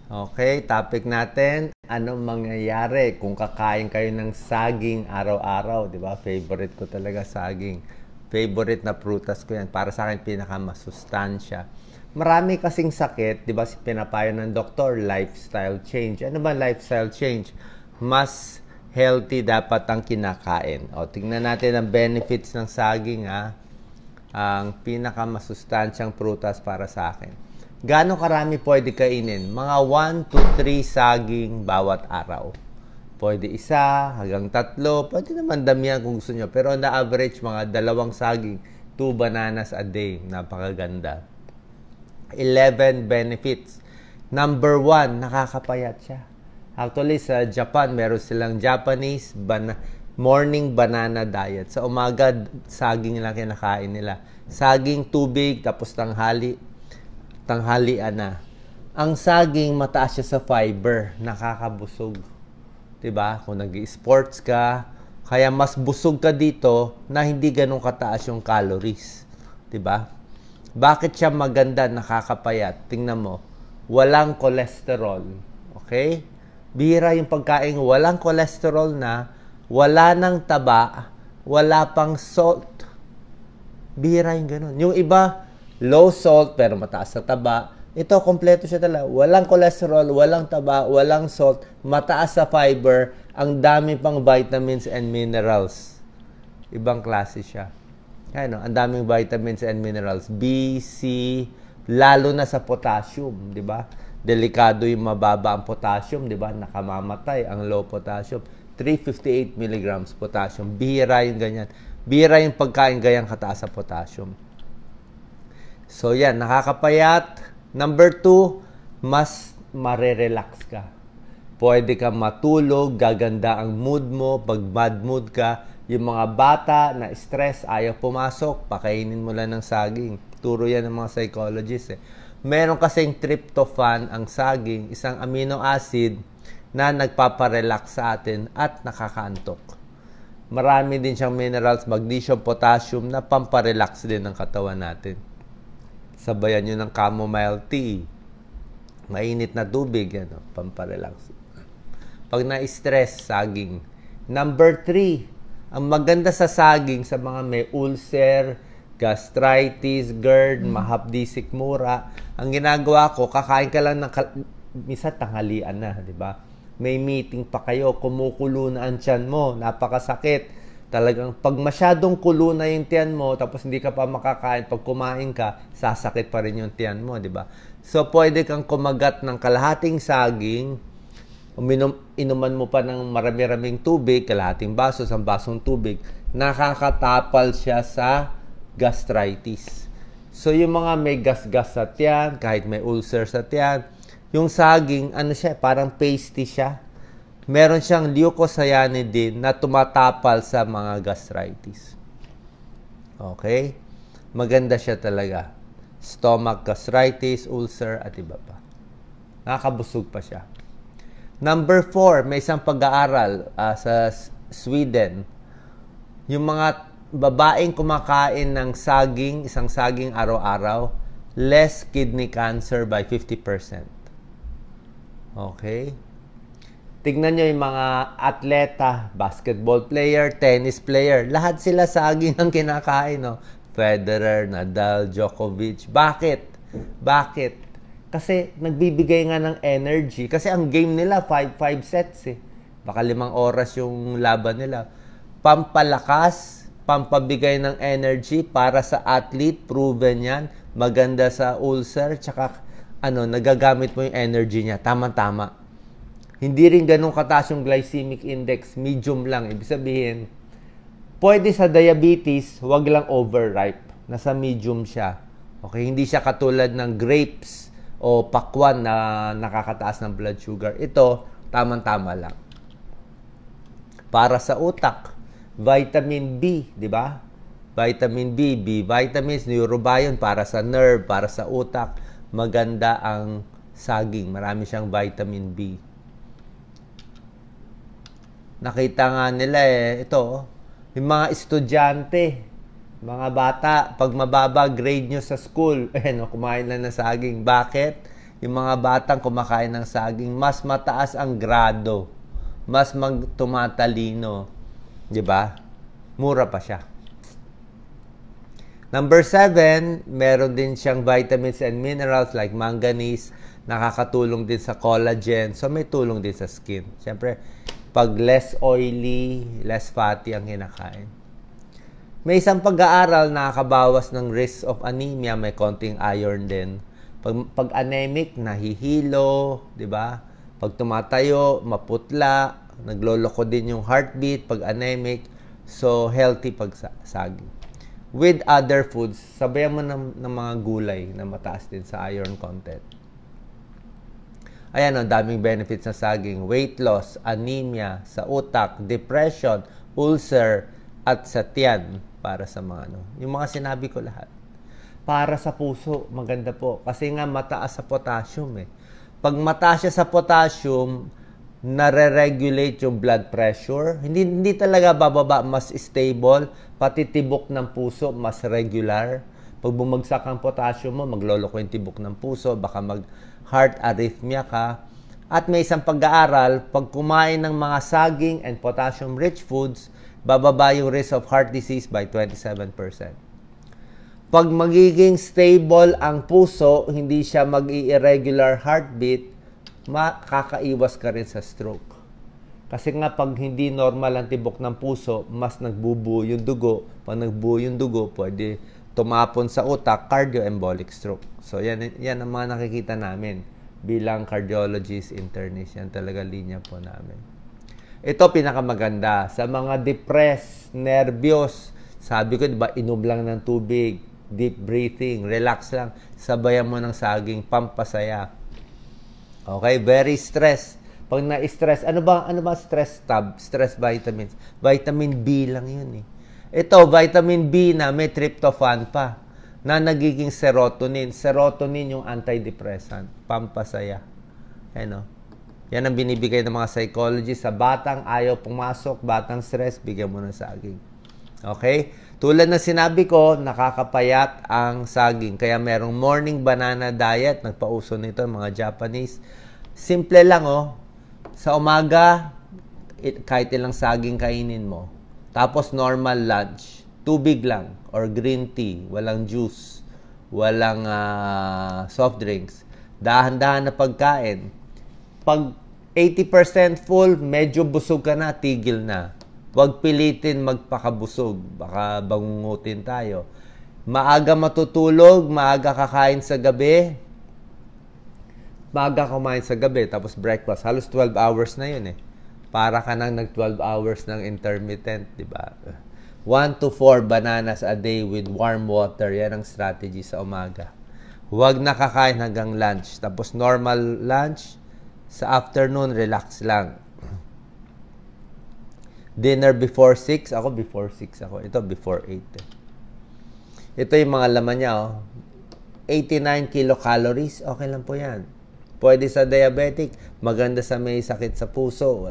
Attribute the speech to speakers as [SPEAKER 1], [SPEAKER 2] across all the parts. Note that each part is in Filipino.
[SPEAKER 1] Okay, topic natin, anong mangyayari kung kakain kayo ng saging araw-araw, di ba? Favorite ko talaga saging. Favorite na prutas ko yan. Para sa akin, pinakamasustansya. Marami kasing sakit, di ba? Pinapayo ng doktor, lifestyle change. Ano ba lifestyle change? Mas healthy dapat ang kinakain. O, tingnan natin ang benefits ng saging, ha? Ang pinakamasustansyang prutas para sa akin. Gaano karami pwede kainin? Mga 1 to 3 saging bawat araw. Pwede isa hanggang 3. Pwede naman damihan kung gusto nyo. Pero on the average, mga 2 saging, 2 bananas a day. Napakaganda. 11 benefits. Number 1, nakakapayat siya. Actually, sa Japan, meron silang Japanese morning banana diet. Sa umaga, saging lang kinakain nila. Saging, tubig, tapos tanghalian na. Ang saging, mataas siya sa fiber. Nakakabusog. Diba? Kung nag-sports ka, kaya mas busog ka dito na hindi ganun kataas yung calories. Diba? Bakit siya maganda, nakakapayat? Tingnan mo. Walang cholesterol. Okay? Bihira yung pagkain, walang cholesterol na, wala nang taba, wala pang salt. Bihira yung ganun. Yung iba, low salt pero mataas sa taba. Ito, kompleto siya talaga. Walang cholesterol, walang taba, walang salt, mataas sa fiber, ang dami pang vitamins and minerals. Ibang klase siya. Ano, ang daming vitamins and minerals. B, C, lalo na sa potassium, di ba? Delikado yung mababa ang potassium, di ba? Nakamamatay ang low potassium. 358 milligrams potassium. Bihira yung ganyan. Bihira yung pagkain gayang kataas sa potassium. So yan, nakakapayat. Number 2, mas marerelax ka. Pwede kang matulog, gaganda ang mood mo, pag bad mood ka. Yung mga bata na stress, ayaw pumasok, pakainin mo lang ng saging. Turo yan ng mga psychologists. Meron kasing tryptophan ang saging, isang amino acid na nagpaparelax sa atin at nakakaantok. Marami din siyang minerals, magnesium, potassium na pamparelax din ng katawan natin. Sabayan nyo ng chamomile tea. Mainit na tubig, yan, pamparelax. Pag na-stress, saging. Number 3, ang maganda sa saging sa mga may ulcer, gastritis, GERD, mahapdi, sikmura. Ang ginagawa ko, kakain ka lang ng misa tanghalian na, di ba? May meeting pa kayo, kumukulo na ang tiyan mo, napakasakit. Talagang pag masyadong kulo na yung tiyan mo, tapos hindi ka pa makakain, pag kumain ka, sasakit pa rin yung tiyan mo, di ba? So, pwede kang kumagat ng kalahating saging, inuman mo pa ng marami-raming tubig, kalahating baso, isang basong tubig, nakakatapal siya sa gastritis. So, yung mga may gas-gas sa tiyan, kahit may ulcer sa tiyan, yung saging, ano siya, parang pasty siya. Meron siyang leucocyanidin na tumatapal sa mga gastritis. Okay? Maganda siya talaga. Stomach gastritis, ulcer, at iba pa. Nakakabusog pa siya. Number 4, may isang pag-aaral sa Sweden. Yung mga babaeng kumakain ng saging, isang saging araw-araw, less kidney cancer by 50%. Okay? Tignan nyo yung mga atleta, basketball player, tennis player. Lahat sila saging ang kinakain, no? Federer, Nadal, Djokovic. Bakit? Bakit? Kasi nagbibigay nga ng energy. Kasi ang game nila, 5 sets eh. Baka 5 oras yung laban nila. Pampalakas, pampabigay ng energy para sa athlete, proven yan. Maganda sa ulcer, tsaka nagagamit mo yung energy niya. Tama-tama. Hindi rin ganun kataas yung glycemic index, medium lang. Ibig sabihin, pwede sa diabetes, wag lang overripe. Nasa medium siya. Okay, hindi siya katulad ng grapes o pakwan na nakakataas ng blood sugar. Ito, tamang-tama lang. Para sa utak, vitamin B, di ba? Vitamin B, B vitamins, neurobion para sa nerve, para sa utak. Maganda ang saging. Marami siyang vitamin B. Nakita nga nila ito, yung mga estudyante, mga bata, pag mababa grade nyo sa school, kumain lang ng saging. Bakit? yung mga batang kumakain ng saging, mas mataas ang grado, mas tumatalino, 'di ba? Mura pa siya. Number 7, meron din siyang vitamins and minerals like manganese, nakakatulong din sa collagen, so may tulong din sa skin. Siyempre, pag less oily, less fatty ang kinakain. May isang pag-aaral na nakakabawas ng risk of anemia, may konting iron din. Pag anemic, nahihilo, di ba? Pag tumatayo, maputla, nagloloko din yung heartbeat pag anemic, so healthy pag saging. With other foods, sabayan mo ng mga gulay na mataas din sa iron content. Ayan, ang daming benefits ng saging. Weight loss, anemia, sa utak, depression, ulcer, at sa tiyan para sa mga yung mga sinabi ko lahat. Para sa puso, maganda po. Kasi nga mataas sa potassium eh. Pag mataas siya sa potassium, nare-regulate yung blood pressure. Hindi talaga bababa, mas stable. Pati tibok ng puso, mas regular. Pag bumagsak ang potassium mo, magloloko yung tibok ng puso, baka mag-heart arrhythmia ka. At may isang pag-aaral, pag kumain ng mga saging and potassium-rich foods, bababa yung risk of heart disease by 27%. Pag magiging stable ang puso, hindi siya mag-irregular heartbeat, makakaiwas ka rin sa stroke. Kasi nga pag hindi normal ang tibok ng puso, mas nagbubuo yung dugo. Pag nagbuo yung dugo, pwede tumapon sa utak, cardioembolic stroke. So yan ang mga nakikita namin bilang cardiologist, internist. Yan talaga linya po namin. Ito pinakamaganda. Sa mga depressed, nervyos, sabi ko, diba, inom lang ng tubig, deep breathing, relax lang, sabayan mo ng saging, pampasaya. Okay, very stress. Pag na-stress, ano ba stress tab? Stress vitamins. Vitamin B lang 'yun eh. Ito, vitamin B na may tryptophan pa na nagiging serotonin. Serotonin yung antidepressant, pampasaya. Ano? Yan ang binibigay ng mga psychologists sa batang ayaw pumasok, batang stress, bigyan mo ng saging. Okay? Tulad ng sinabi ko, nakakapayat ang saging. Kaya merong morning banana diet. Nagpauso nito mga Japanese. Simple lang Sa umaga, kahit ilang saging kainin mo. Tapos normal lunch. Tubig lang or green tea. Walang juice. Walang soft drinks. Dahan-dahan na pagkain. Pag 80% full, medyo busog ka na, tigil na. Huwag pilitin magpakabusog. Baka bangungutin tayo. Maaga matutulog, maaga kakain sa gabi. Maaga kumain sa gabi, tapos breakfast. Halos 12 hours na yun eh. Para ka nang nag-12 hours ng intermittent, di ba? 1 to 4 bananas a day with warm water. Yan ang strategy sa umaga. Huwag nakakain hanggang lunch. Tapos normal lunch. Sa afternoon, relax lang. Dinner before 6. Ako before 6 ako. Ito before 8. Ito yung mga laman niya. 89 kilocalories. Okay lang po yan. Pwede sa diabetic. Maganda sa may sakit sa puso.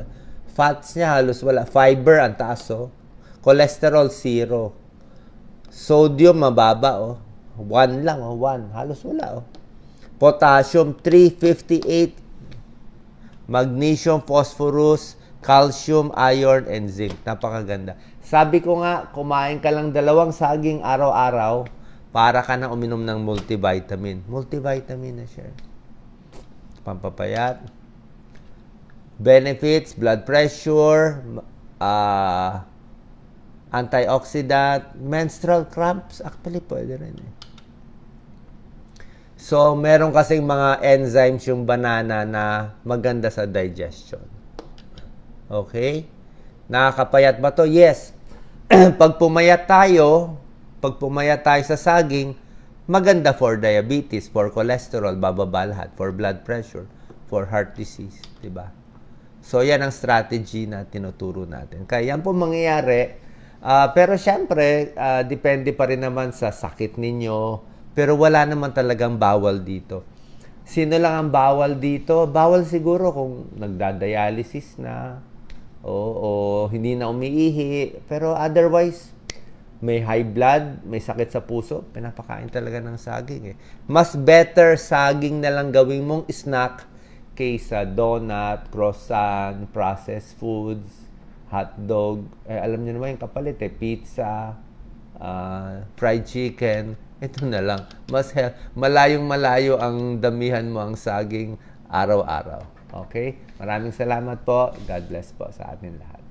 [SPEAKER 1] Fats niya halos wala. Fiber ang taas. Cholesterol 0. Sodium mababa. 1 lang. 1. Halos wala. Potassium 358. Magnesium, phosphorus, calcium, iron, and zinc. Napakaganda. Sabi ko nga, kumain ka lang 2 saging araw-araw para ka na uminom ng multivitamin. Multivitamin na siya. Pampapayat. Benefits, blood pressure, antioxidant, menstrual cramps. Actually, pwede rin eh. So, meron kasing mga enzymes yung banana na maganda sa digestion. Okay? Nakakapayat ba to? Yes. Pag pumayat tayo sa saging, maganda for diabetes, for cholesterol, bababa lahat, for blood pressure, for heart disease, diba? So, yan ang strategy na tinuturo natin. Kaya yan po mangyayari. Pero syempre, depende pa rin naman sa sakit ninyo. Pero wala naman talagang bawal dito. Sino lang ang bawal dito? Bawal siguro kung nagdadialysis na o hindi na umiihi. Pero otherwise, may high blood, may sakit sa puso, pinapakain talaga ng saging eh. Mas better saging na lang gawin mong snack kaysa donut, croissant, processed foods, hotdog. Alam niyo naman yung kapalit eh, pizza, fried chicken. Ito na lang. Malayong-malayo ang damihan mo ang saging araw-araw. Okay? Maraming salamat po. God bless po sa atin lahat.